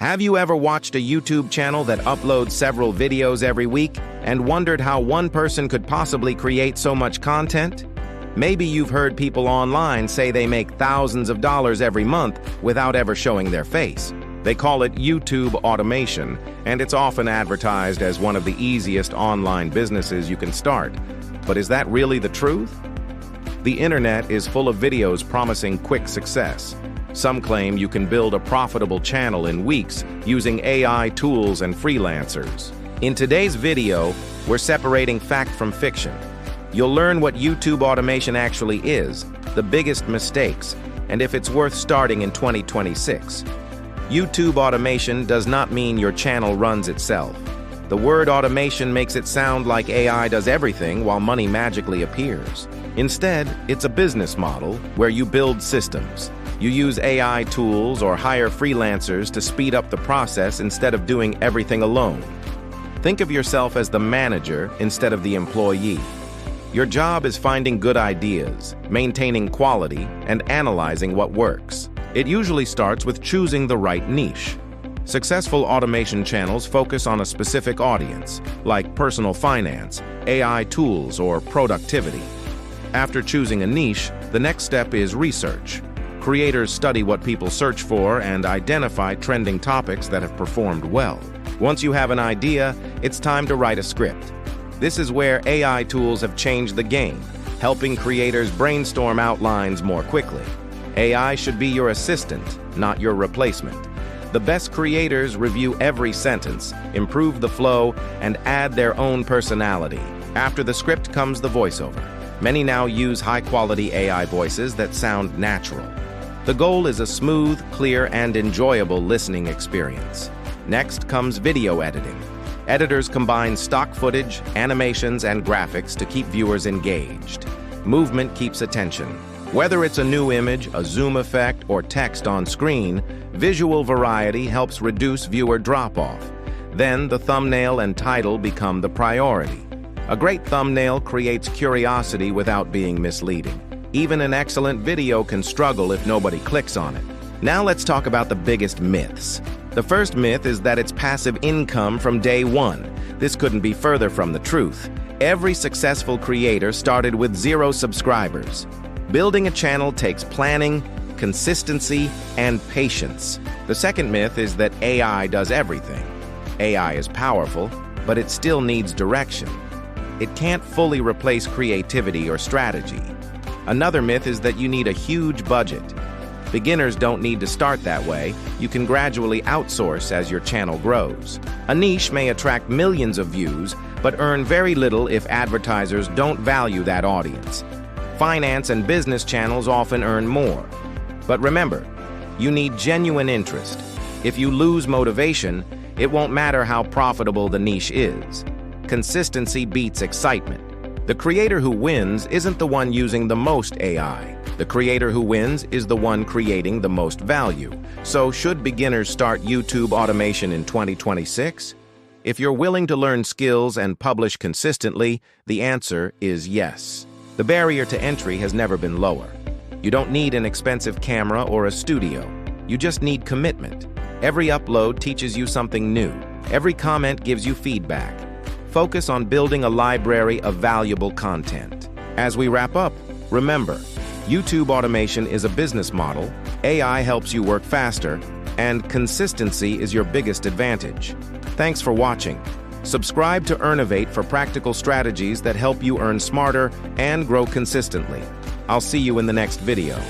Have you ever watched a YouTube channel that uploads several videos every week and wondered how one person could possibly create so much content? Maybe you've heard people online say they make thousands of dollars every month without ever showing their face. They call it YouTube automation, and it's often advertised as one of the easiest online businesses you can start. But is that really the truth? The internet is full of videos promising quick success. Some claim you can build a profitable channel in weeks using AI tools and freelancers. In today's video, we're separating fact from fiction. You'll learn what YouTube automation actually is, the biggest mistakes, and if it's worth starting in 2026. YouTube automation does not mean your channel runs itself. The word automation makes it sound like AI does everything while money magically appears. Instead, it's a business model where you build systems. You use AI tools or hire freelancers to speed up the process instead of doing everything alone. Think of yourself as the manager instead of the employee. Your job is finding good ideas, maintaining quality, and analyzing what works. It usually starts with choosing the right niche. Successful automation channels focus on a specific audience, like personal finance, AI tools, or productivity. After choosing a niche, the next step is research. Creators study what people search for and identify trending topics that have performed well. Once you have an idea, it's time to write a script. This is where AI tools have changed the game, helping creators brainstorm outlines more quickly. AI should be your assistant, not your replacement. The best creators review every sentence, improve the flow, and add their own personality. After the script comes the voiceover. Many now use high-quality AI voices that sound natural. The goal is a smooth, clear, and enjoyable listening experience. Next comes video editing. Editors combine stock footage, animations, and graphics to keep viewers engaged. Movement keeps attention. Whether it's a new image, a zoom effect, or text on screen, visual variety helps reduce viewer drop-off. Then the thumbnail and title become the priority. A great thumbnail creates curiosity without being misleading. Even an excellent video can struggle if nobody clicks on it. Now let's talk about the biggest myths. The first myth is that it's passive income from day one. This couldn't be further from the truth. Every successful creator started with 0 subscribers. Building a channel takes planning, consistency, and patience. The second myth is that AI does everything. AI is powerful, but it still needs direction. It can't fully replace creativity or strategy. Another myth is that you need a huge budget. Beginners don't need to start that way. You can gradually outsource as your channel grows. A niche may attract millions of views, but earn very little if advertisers don't value that audience. Finance and business channels often earn more. But remember, you need genuine interest. If you lose motivation, it won't matter how profitable the niche is. Consistency beats excitement. The creator who wins isn't the one using the most AI. The creator who wins is the one creating the most value. So should beginners start YouTube automation in 2026? If you're willing to learn skills and publish consistently, the answer is yes. The barrier to entry has never been lower. You don't need an expensive camera or a studio. You just need commitment. Every upload teaches you something new. Every comment gives you feedback. Focus on building a library of valuable content. As we wrap up, remember, YouTube automation is a business model, AI helps you work faster, and consistency is your biggest advantage. Thanks for watching. Subscribe to Earnivate for practical strategies that help you earn smarter and grow consistently. I'll see you in the next video.